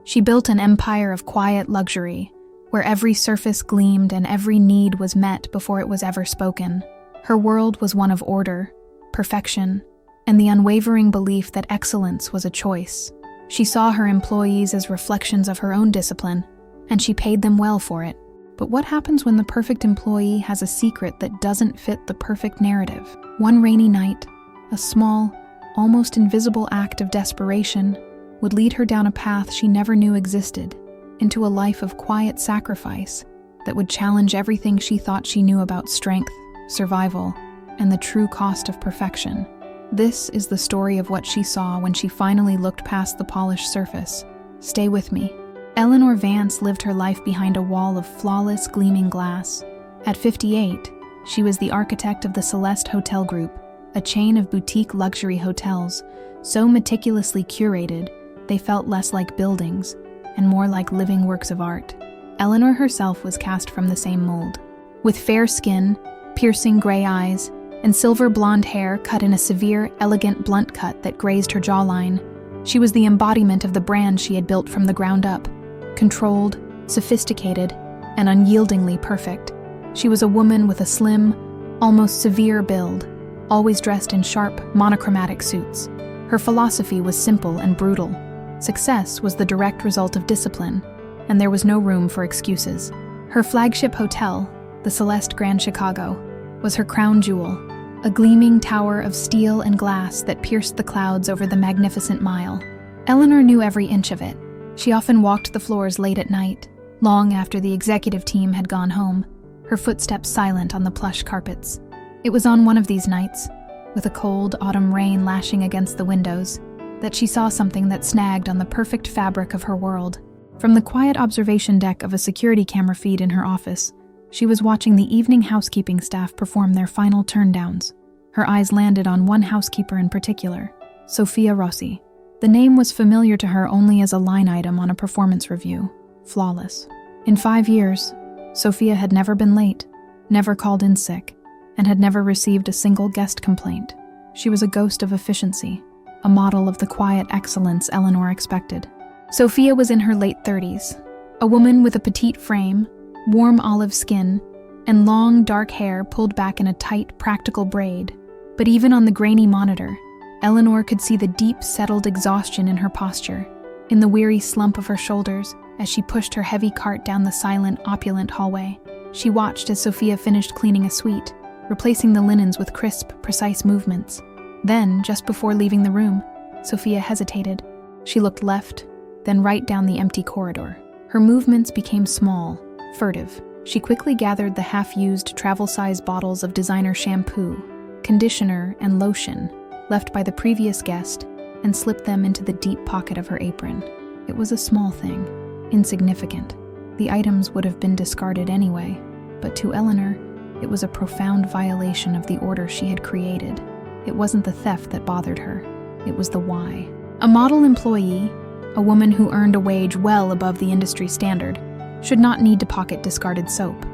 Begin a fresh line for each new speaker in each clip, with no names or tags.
She built an empire of quiet luxury, where every surface gleamed and every need was met before it was ever spoken. Her world was one of order, perfection, and the unwavering belief that excellence was a choice. She saw her employees as reflections of her own discipline, and she paid them well for it. But what happens when the perfect employee has a secret that doesn't fit the perfect narrative? One rainy night, a small, almost invisible act of desperation would lead her down a path she never knew existed, into a life of quiet sacrifice that would challenge everything she thought she knew about strength, survival, and the true cost of perfection. This is the story of what she saw when she finally looked past the polished surface. Stay with me. Eleanor Vance lived her life behind a wall of flawless, gleaming glass. At 58, she was the architect of the Celeste Hotel Group, a chain of boutique luxury hotels, so meticulously curated they felt less like buildings and more like living works of art. Eleanor herself was cast from the same mold. With fair skin, piercing gray eyes, and silver blonde hair cut in a severe, elegant blunt cut that grazed her jawline, she was the embodiment of the brand she had built from the ground up. Controlled, sophisticated, and unyieldingly perfect. She was a woman with a slim, almost severe build, always dressed in sharp, monochromatic suits. Her philosophy was simple and brutal. Success was the direct result of discipline, and there was no room for excuses. Her flagship hotel, the Celeste Grand Chicago, was her crown jewel, a gleaming tower of steel and glass that pierced the clouds over the magnificent Mile. Eleanor knew every inch of it. She often walked the floors late at night, long after the executive team had gone home, her footsteps silent on the plush carpets. It was on one of these nights, with a cold autumn rain lashing against the windows, that she saw something that snagged on the perfect fabric of her world. From the quiet observation deck of a security camera feed in her office, she was watching the evening housekeeping staff perform their final turndowns. Her eyes landed on one housekeeper in particular, Sophia Rossi. The name was familiar to her only as a line item on a performance review. Flawless. In 5 years, Sophia had never been late, never called in sick, and had never received a single guest complaint. She was a ghost of efficiency, a model of the quiet excellence Eleanor expected. Sophia was in her late 30s, a woman with a petite frame, warm olive skin, and long, dark hair pulled back in a tight, practical braid. But even on the grainy monitor, Eleanor could see the deep, settled exhaustion in her posture, in the weary slump of her shoulders as she pushed her heavy cart down the silent, opulent hallway. She watched as Sophia finished cleaning a suite, replacing the linens with crisp, precise movements. Then, just before leaving the room, Sophia hesitated. She looked left, then right down the empty corridor. Her movements became small, furtive. She quickly gathered the half-used travel-size bottles of designer shampoo, conditioner, and lotion left by the previous guest and slipped them into the deep pocket of her apron. It was a small thing, insignificant. The items would have been discarded anyway, but to Eleanor, it was a profound violation of the order she had created. It wasn't the theft that bothered her, it was the why. A model employee, a woman who earned a wage well above the industry standard, should not need to pocket discarded soap.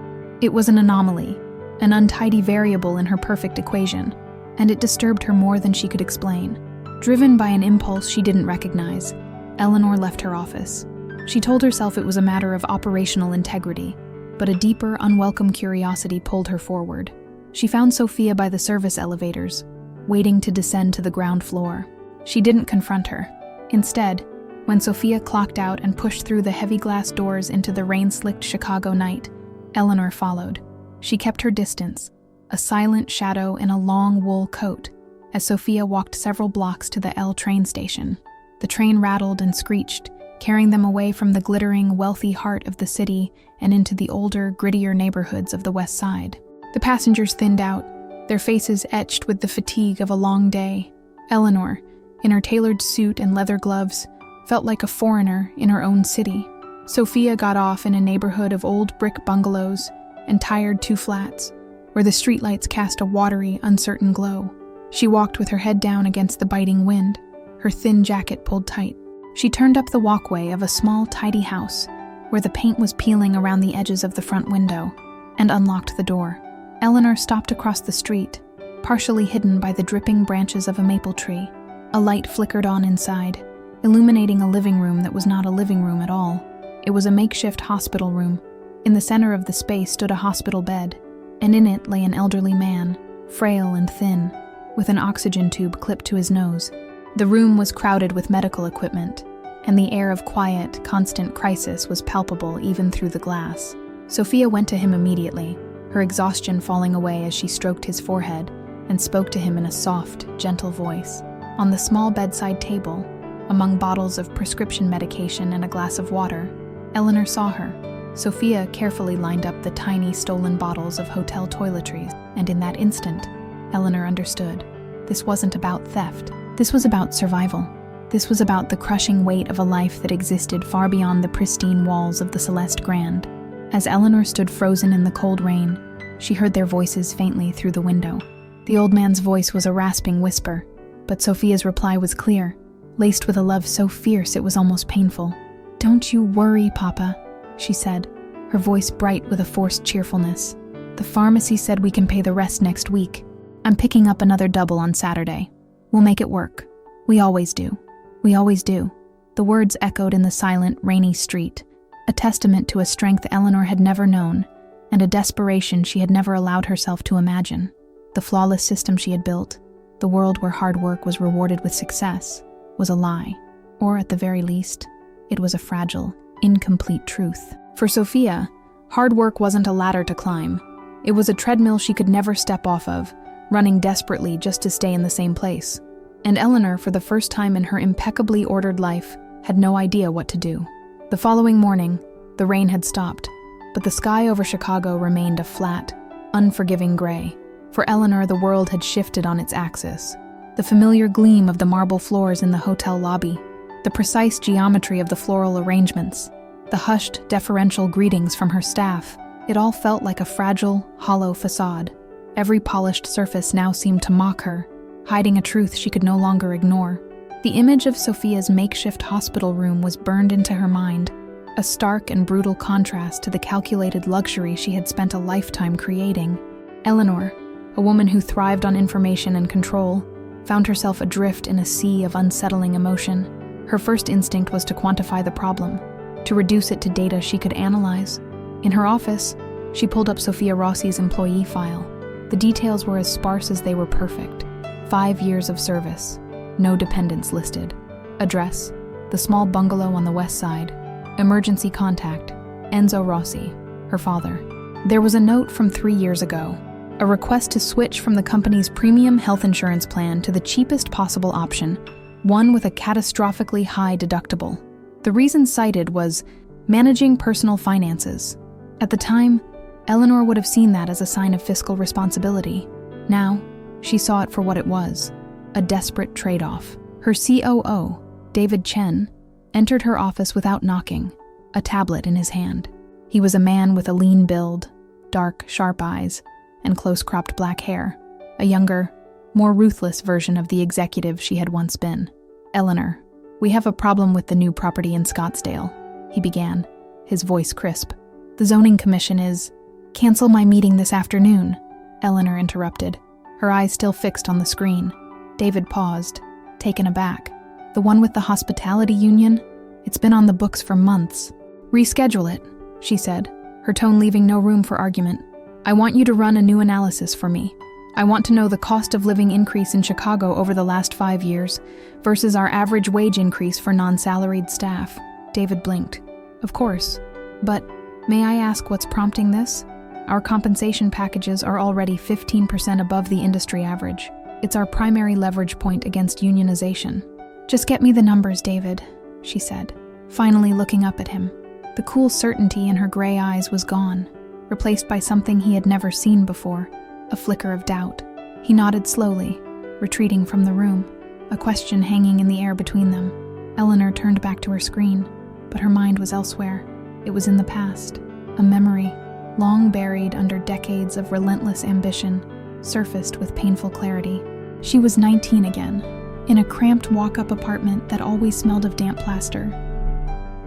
It was an anomaly, an untidy variable in her perfect equation, and it disturbed her more than she could explain. Driven by an impulse she didn't recognize, Eleanor left her office. She told herself it was a matter of operational integrity, but a deeper, unwelcome curiosity pulled her forward. She found Sophia by the service elevators, waiting to descend to the ground floor. She didn't confront her. Instead, when Sophia clocked out and pushed through the heavy glass doors into the rain-slicked Chicago night, Eleanor followed. She kept her distance, a silent shadow in a long wool coat, as Sophia walked several blocks to the L train station. The train rattled and screeched, carrying them away from the glittering, wealthy heart of the city and into the older, grittier neighborhoods of the West Side. The passengers thinned out, their faces etched with the fatigue of a long day. Eleanor, in her tailored suit and leather gloves, felt like a foreigner in her own city. Sophia got off in a neighborhood of old brick bungalows and tired two-flats, where the streetlights cast a watery, uncertain glow. She walked with her head down against the biting wind, her thin jacket pulled tight. She turned up the walkway of a small, tidy house, where the paint was peeling around the edges of the front window, and unlocked the door. Eleanor stopped across the street, partially hidden by the dripping branches of a maple tree. A light flickered on inside, illuminating a living room that was not a living room at all. It was a makeshift hospital room. In the center of the space stood a hospital bed, and in it lay an elderly man, frail and thin, with an oxygen tube clipped to his nose. The room was crowded with medical equipment, and the air of quiet, constant crisis was palpable even through the glass. Sophia went to him immediately, her exhaustion falling away as she stroked his forehead and spoke to him in a soft, gentle voice. On the small bedside table, among bottles of prescription medication and a glass of water, Eleanor saw her. Sophia carefully lined up the tiny stolen bottles of hotel toiletries, and in that instant, Eleanor understood. This wasn't about theft. This was about survival. This was about the crushing weight of a life that existed far beyond the pristine walls of the Celeste Grand. As Eleanor stood frozen in the cold rain, she heard their voices faintly through the window. The old man's voice was a rasping whisper, but Sophia's reply was clear, laced with a love so fierce it was almost painful. "Don't you worry, Papa," she said, her voice bright with a forced cheerfulness. "The pharmacy said we can pay the rest next week. I'm picking up another double on Saturday. We'll make it work. We always do. We always do." The words echoed in the silent, rainy street, a testament to a strength Eleanor had never known, and a desperation she had never allowed herself to imagine. The flawless system she had built, the world where hard work was rewarded with success, was a lie, or at the very least, it was a fragile, incomplete truth. For Sophia, hard work wasn't a ladder to climb. It was a treadmill she could never step off of, running desperately just to stay in the same place. And Eleanor, for the first time in her impeccably ordered life, had no idea what to do. The following morning, the rain had stopped, but the sky over Chicago remained a flat, unforgiving gray. For Eleanor, the world had shifted on its axis. The familiar gleam of the marble floors in the hotel lobby, the precise geometry of the floral arrangements, the hushed, deferential greetings from her staff, it all felt like a fragile, hollow facade. Every polished surface now seemed to mock her, hiding a truth she could no longer ignore. The image of Sophia's makeshift hospital room was burned into her mind, a stark and brutal contrast to the calculated luxury she had spent a lifetime creating. Eleanor, a woman who thrived on information and control, found herself adrift in a sea of unsettling emotion. Her first instinct was to quantify the problem, to reduce it to data she could analyze. In her office, she pulled up Sophia Rossi's employee file. The details were as sparse as they were perfect. 5 years of service, no dependents listed. Address, the small bungalow on the west side. Emergency contact, Enzo Rossi, her father. There was a note from 3 years ago, a request to switch from the company's premium health insurance plan to the cheapest possible option, one with a catastrophically high deductible. The reason cited was managing personal finances. At the time, Eleanor would have seen that as a sign of fiscal responsibility. Now, she saw it for what it was, a desperate trade-off. Her COO, David Chen, entered her office without knocking, a tablet in his hand. He was a man with a lean build, dark, sharp eyes, and close-cropped black hair, a younger, more ruthless version of the executive she had once been. "Eleanor, we have a problem with the new property in Scottsdale," he began, his voice crisp. "The zoning commission is—" "Cancel my meeting this afternoon," Eleanor interrupted, her eyes still fixed on the screen. David paused, taken aback. "The one with the hospitality union? It's been on the books for months." "Reschedule it," she said, her tone leaving no room for argument. "I want you to run a new analysis for me. I want to know the cost of living increase in Chicago over the last 5 years versus our average wage increase for non-salaried staff." David blinked. "Of course. But may I ask what's prompting this? Our compensation packages are already 15% above the industry average. It's our primary leverage point against unionization." "Just get me the numbers, David," she said, finally looking up at him. The cool certainty in her gray eyes was gone, replaced by something he had never seen before, a flicker of doubt. He nodded slowly, retreating from the room, a question hanging in the air between them. Eleanor turned back to her screen, but her mind was elsewhere. It was in the past, a memory, long buried under decades of relentless ambition, surfaced with painful clarity. She was 19 again, in a cramped walk-up apartment that always smelled of damp plaster.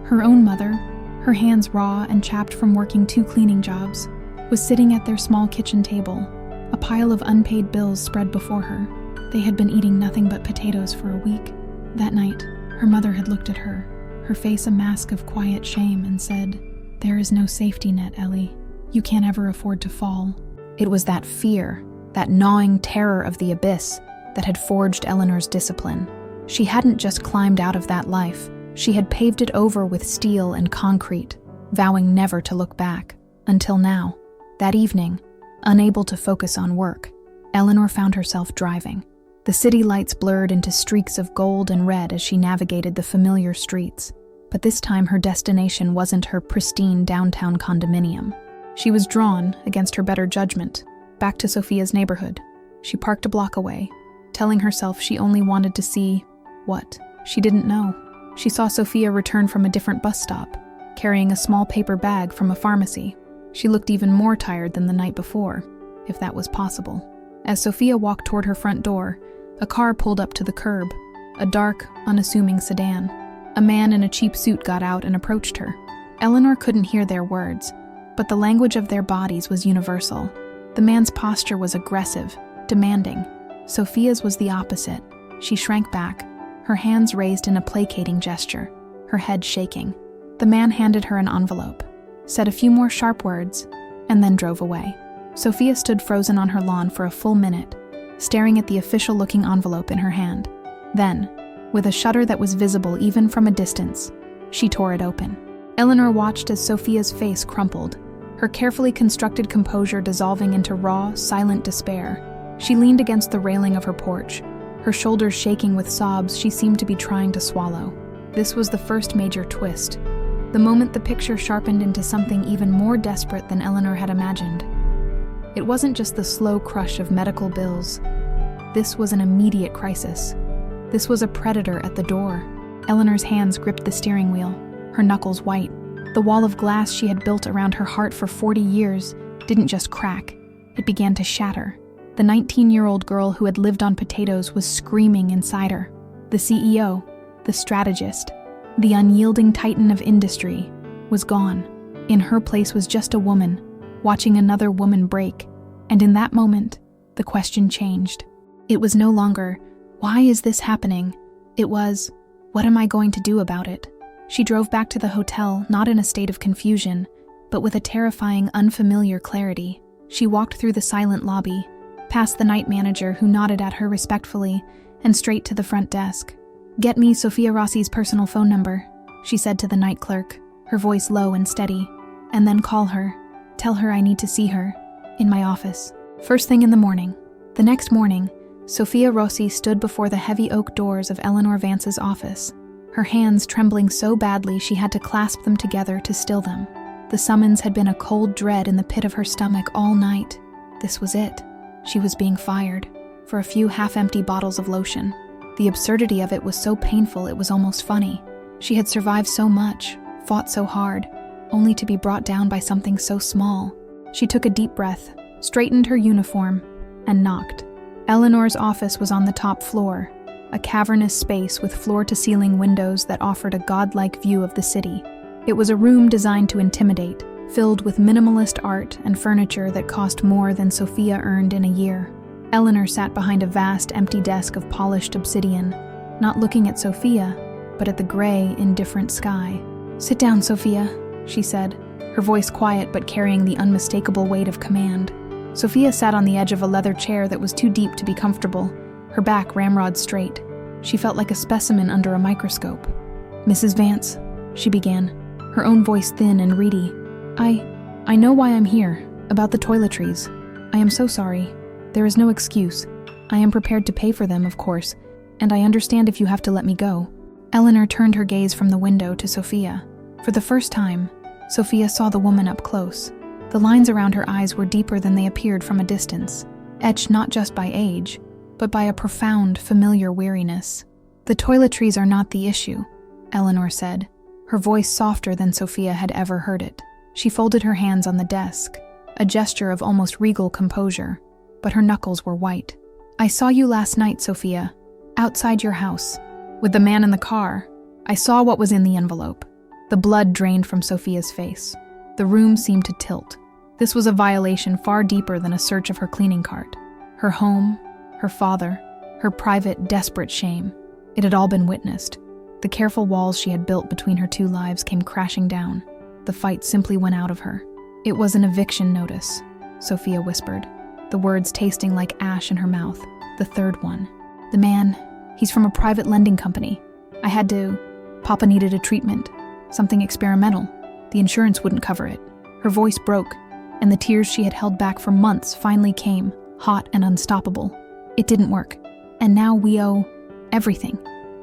Her own mother, her hands raw and chapped from working 2 cleaning jobs, was sitting at their small kitchen table, a pile of unpaid bills spread before her. They had been eating nothing but potatoes for a week. That night, Her mother had looked at her, her face a mask of quiet shame, and said, "There is no safety net, Ellie. You can't ever afford to fall." It was that fear, that gnawing terror of the abyss, that had forged Eleanor's discipline. She hadn't just climbed out of that life, she had paved it over with steel and concrete, vowing never to look back. Until now, that evening, unable to focus on work, Eleanor found herself driving. The city lights blurred into streaks of gold and red as she navigated the familiar streets. But this time her destination wasn't her pristine downtown condominium. She was drawn, against her better judgment, back to Sophia's neighborhood. She parked a block away, telling herself she only wanted to see what? She didn't know. She saw Sophia return from a different bus stop, carrying a small paper bag from a pharmacy. She looked even more tired than the night before, if that was possible. As Sophia walked toward her front door, a car pulled up to the curb, a dark, unassuming sedan. A man in a cheap suit got out and approached her. Eleanor couldn't hear their words, but the language of their bodies was universal. The man's posture was aggressive, demanding. Sophia's was the opposite. She shrank back, her hands raised in a placating gesture, her head shaking. The man handed her an envelope, said a few more sharp words, and then drove away. Sophia stood frozen on her lawn for a full minute, staring at the official-looking envelope in her hand. Then, with a shudder that was visible even from a distance, she tore it open. Eleanor watched as Sophia's face crumpled, her carefully constructed composure dissolving into raw, silent despair. She leaned against the railing of her porch, her shoulders shaking with sobs she seemed to be trying to swallow. This was the first major twist, the moment the picture sharpened into something even more desperate than Eleanor had imagined. It wasn't just the slow crush of medical bills. This was an immediate crisis. This was a predator at the door. Eleanor's hands gripped the steering wheel, her knuckles white. The wall of glass she had built around her heart for 40 years didn't just crack, it began to shatter. The 19-year-old girl who had lived on potatoes was screaming inside her. The CEO, the strategist, the unyielding titan of industry, was gone. In her place was just a woman, watching another woman break. And in that moment, the question changed. It was no longer, "Why is this happening?" It was, "What am I going to do about it?" She drove back to the hotel, not in a state of confusion, but with a terrifying, unfamiliar clarity. She walked through the silent lobby, past the night manager who nodded at her respectfully, and straight to the front desk. "Get me Sophia Rossi's personal phone number," she said to the night clerk, her voice low and steady. "And then call her. Tell her I need to see her. In my office. First thing in the morning." The next morning, Sophia Rossi stood before the heavy oak doors of Eleanor Vance's office, her hands trembling so badly she had to clasp them together to still them. The summons had been a cold dread in the pit of her stomach all night. This was it. She was being fired for a few half-empty bottles of lotion. The absurdity of it was so painful it was almost funny. She had survived so much, fought so hard, only to be brought down by something so small. She took a deep breath, straightened her uniform, and knocked. Eleanor's office was on the top floor, a cavernous space with floor-to-ceiling windows that offered a godlike view of the city. It was a room designed to intimidate, filled with minimalist art and furniture that cost more than Sophia earned in a year. Eleanor sat behind a vast, empty desk of polished obsidian, not looking at Sophia, but at the gray, indifferent sky. "Sit down, Sophia," she said, her voice quiet but carrying the unmistakable weight of command. Sophia sat on the edge of a leather chair that was too deep to be comfortable, her back ramrod straight. She felt like a specimen under a microscope. "Mrs. Vance," she began, her own voice thin and reedy. I know why I'm here, about the toiletries. I am so sorry. There is no excuse. I am prepared to pay for them, of course, and I understand if you have to let me go." Eleanor turned her gaze from the window to Sophia. For the first time, Sophia saw the woman up close. The lines around her eyes were deeper than they appeared from a distance, etched not just by age, but by a profound, familiar weariness. "The toiletries are not the issue," Eleanor said, her voice softer than Sophia had ever heard it. She folded her hands on the desk, a gesture of almost regal composure, but her knuckles were white. "I saw you last night, Sophia, outside your house, with the man in the car. I saw what was in the envelope." The blood drained from Sophia's face. The room seemed to tilt. This was a violation far deeper than a search of her cleaning cart. Her home, her father, her private, desperate shame. It had all been witnessed. The careful walls she had built between her two lives came crashing down. The fight simply went out of her. "It was an eviction notice," Sophia whispered, the words tasting like ash in her mouth. "The third one. The man, he's from a private lending company. I had to... Papa needed a treatment. Something experimental. The insurance wouldn't cover it." Her voice broke, and the tears she had held back for months finally came, hot and unstoppable. "It didn't work. And now we owe... everything.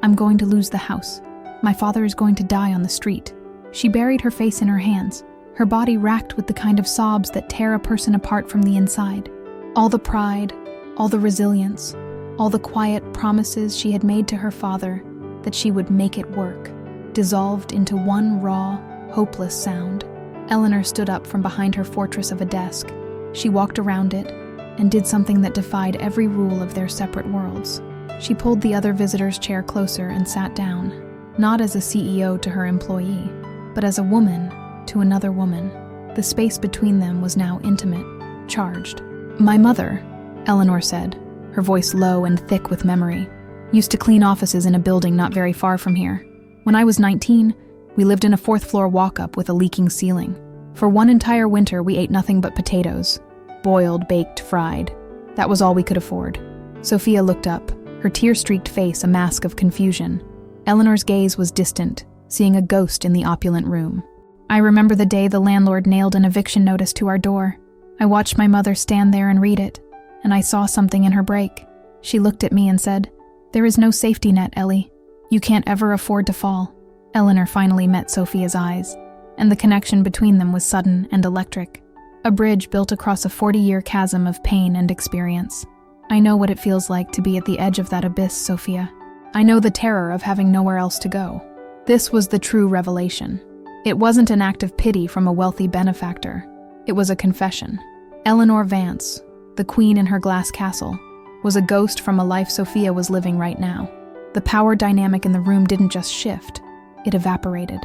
I'm going to lose the house. My father is going to die on the street." She buried her face in her hands, her body racked with the kind of sobs that tear a person apart from the inside. All the pride, all the resilience, all the quiet promises she had made to her father that she would make it work, dissolved into one raw, hopeless sound. Eleanor stood up from behind her fortress of a desk. She walked around it and did something that defied every rule of their separate worlds. She pulled the other visitor's chair closer and sat down, not as a CEO to her employee, but as a woman to another woman. The space between them was now intimate, charged. "My mother," Eleanor said, her voice low and thick with memory, "used to clean offices in a building not very far from here. When I was 19, we lived in a fourth-floor walk-up with a leaking ceiling. For one entire winter, we ate nothing but potatoes. Boiled, baked, fried. That was all we could afford." Sophia looked up, her tear-streaked face a mask of confusion. Eleanor's gaze was distant, seeing a ghost in the opulent room. "I remember the day the landlord nailed an eviction notice to our door. I watched my mother stand there and read it, and I saw something in her break. She looked at me and said, 'There is no safety net, Ellie. You can't ever afford to fall.'" Eleanor finally met Sophia's eyes, and the connection between them was sudden and electric. A bridge built across a 40-year chasm of pain and experience. "I know what it feels like to be at the edge of that abyss, Sophia. I know the terror of having nowhere else to go." This was the true revelation. It wasn't an act of pity from a wealthy benefactor. It was a confession. Eleanor Vance, the queen in her glass castle, was a ghost from a life Sophia was living right now. The power dynamic in the room didn't just shift, it evaporated.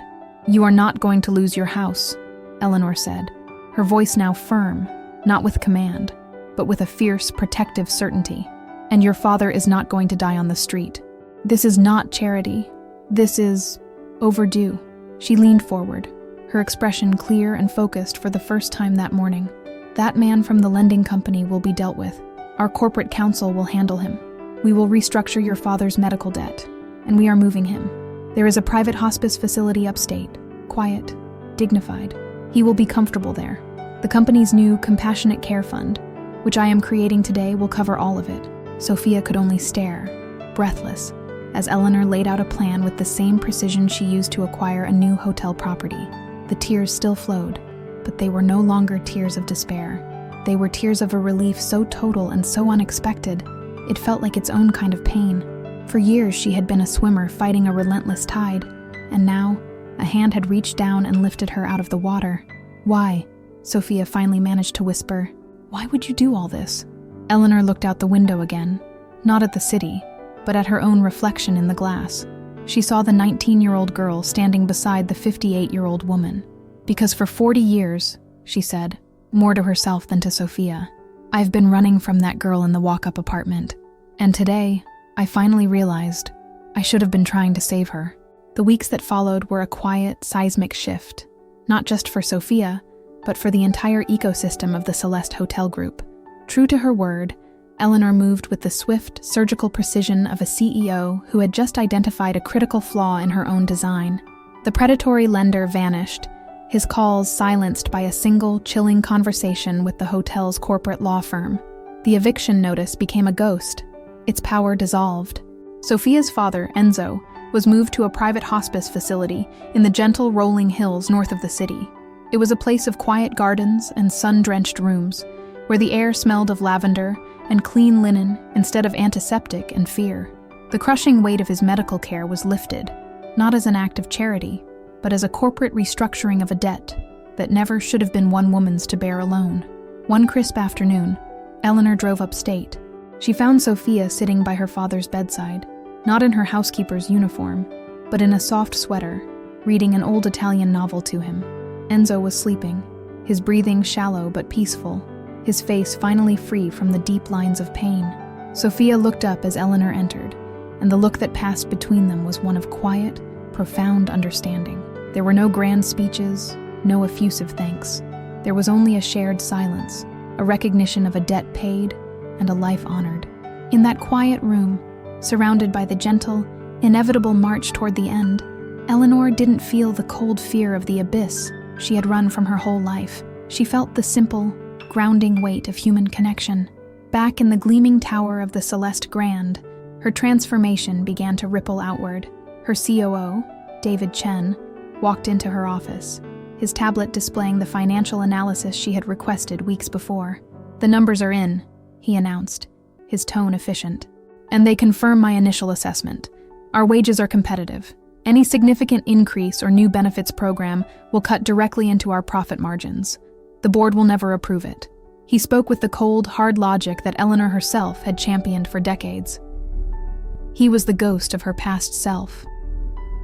"You are not going to lose your house," Eleanor said, her voice now firm, not with command, but with a fierce, protective certainty. "And your father is not going to die on the street. This is not charity. This is overdue." She leaned forward, her expression clear and focused for the first time that morning. "That man from the lending company will be dealt with. Our corporate counsel will handle him. We will restructure your father's medical debt, and we are moving him. There is a private hospice facility upstate, quiet, dignified. He will be comfortable there. The company's new Compassionate Care Fund, which I am creating today, will cover all of it." Sophia could only stare, breathless, as Eleanor laid out a plan with the same precision she used to acquire a new hotel property. The tears still flowed, but they were no longer tears of despair. They were tears of a relief so total and so unexpected, it felt like its own kind of pain. For years she had been a swimmer fighting a relentless tide, and now a hand had reached down and lifted her out of the water. "Why?" Sophia finally managed to whisper. "Why would you do all this?" Eleanor looked out the window again, not at the city, but at her own reflection in the glass. She saw the 19-year-old girl standing beside the 58-year-old woman. "Because for 40 years," she said, more to herself than to Sophia, "I've been running from that girl in the walk-up apartment. And today, I finally realized I should have been trying to save her." The weeks that followed were a quiet, seismic shift, not just for Sophia, but for the entire ecosystem of the Celeste Hotel Group. True to her word, Eleanor moved with the swift, surgical precision of a CEO who had just identified a critical flaw in her own design. The predatory lender vanished, his calls silenced by a single, chilling conversation with the hotel's corporate law firm. The eviction notice became a ghost, its power dissolved. Sophia's father, Enzo, was moved to a private hospice facility in the gentle rolling hills north of the city. It was a place of quiet gardens and sun-drenched rooms, where the air smelled of lavender and clean linen instead of antiseptic and fear. The crushing weight of his medical care was lifted, not as an act of charity, but as a corporate restructuring of a debt that never should have been one woman's to bear alone. One crisp afternoon, Eleanor drove upstate. She found Sophia sitting by her father's bedside, not in her housekeeper's uniform, but in a soft sweater, reading an old Italian novel to him. Enzo was sleeping, his breathing shallow but peaceful, his face finally free from the deep lines of pain. Sophia looked up as Eleanor entered, and the look that passed between them was one of quiet, profound understanding. There were no grand speeches, no effusive thanks. There was only a shared silence, a recognition of a debt paid and a life honored. In that quiet room, surrounded by the gentle, inevitable march toward the end, Eleanor didn't feel the cold fear of the abyss she had run from her whole life. She felt the simple, grounding weight of human connection. Back in the gleaming tower of the Celeste Grand, her transformation began to ripple outward. Her COO, David Chen, walked into her office, his tablet displaying the financial analysis she had requested weeks before. "The numbers are in," he announced, his tone efficient. "And they confirm my initial assessment. Our wages are competitive. Any significant increase or new benefits program will cut directly into our profit margins. The board will never approve it." He spoke with the cold, hard logic that Eleanor herself had championed for decades. He was the ghost of her past self.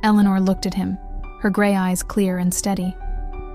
Eleanor looked at him, her gray eyes clear and steady.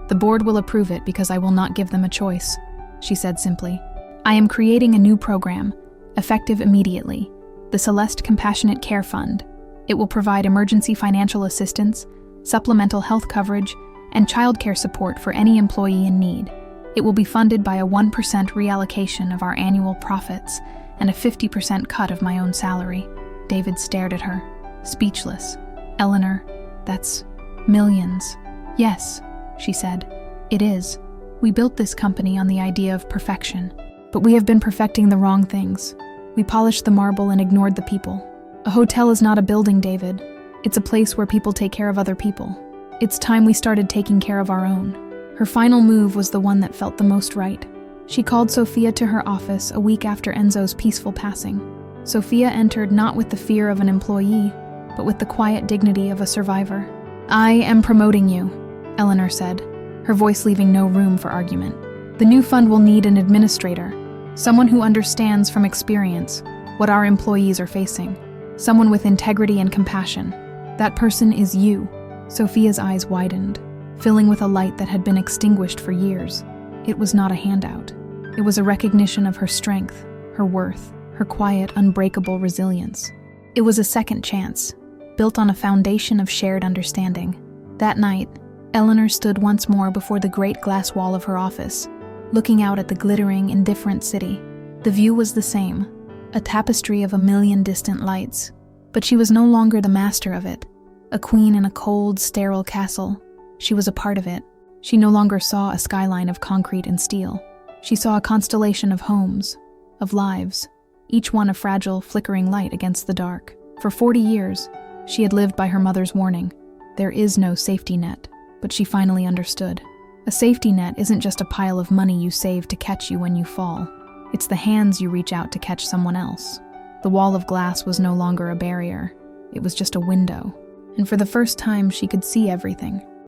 "The board will approve it because I will not give them a choice," she said simply. "I am creating a new program, effective immediately, the Celeste Compassionate Care Fund. It will provide emergency financial assistance, supplemental health coverage, and childcare support for any employee in need. It will be funded by a 1% reallocation of our annual profits and a 50% cut of my own salary." David stared at her, speechless. "Eleanor, that's millions." "Yes," she said, "it is. We built this company on the idea of perfection, but we have been perfecting the wrong things. We polished the marble and ignored the people. A hotel is not a building, David. It's a place where people take care of other people. It's time we started taking care of our own." Her final move was the one that felt the most right. She called Sophia to her office a week after Enzo's peaceful passing. Sophia entered not with the fear of an employee, but with the quiet dignity of a survivor. "I am promoting you," Eleanor said, her voice leaving no room for argument. "The new fund will need an administrator, someone who understands from experience what our employees are facing, someone with integrity and compassion. That person is you." Sophia's eyes widened, filling with a light that had been extinguished for years. It was not a handout. It was a recognition of her strength, her worth, her quiet, unbreakable resilience. It was a second chance, built on a foundation of shared understanding. That night, Eleanor stood once more before the great glass wall of her office, looking out at the glittering, indifferent city. The view was the same, a tapestry of a million distant lights, but she was no longer the master of it, a queen in a cold, sterile castle. She was a part of it. She no longer saw a skyline of concrete and steel. She saw a constellation of homes, of lives, each one a fragile, flickering light against the dark. For 40 years, she had lived by her mother's warning. There is no safety net, but she finally understood. A safety net isn't just a pile of money you save to catch you when you fall. It's the hands you reach out to catch someone else. The wall of glass was no longer a barrier. It was just a window. And for the first time, she could see everything.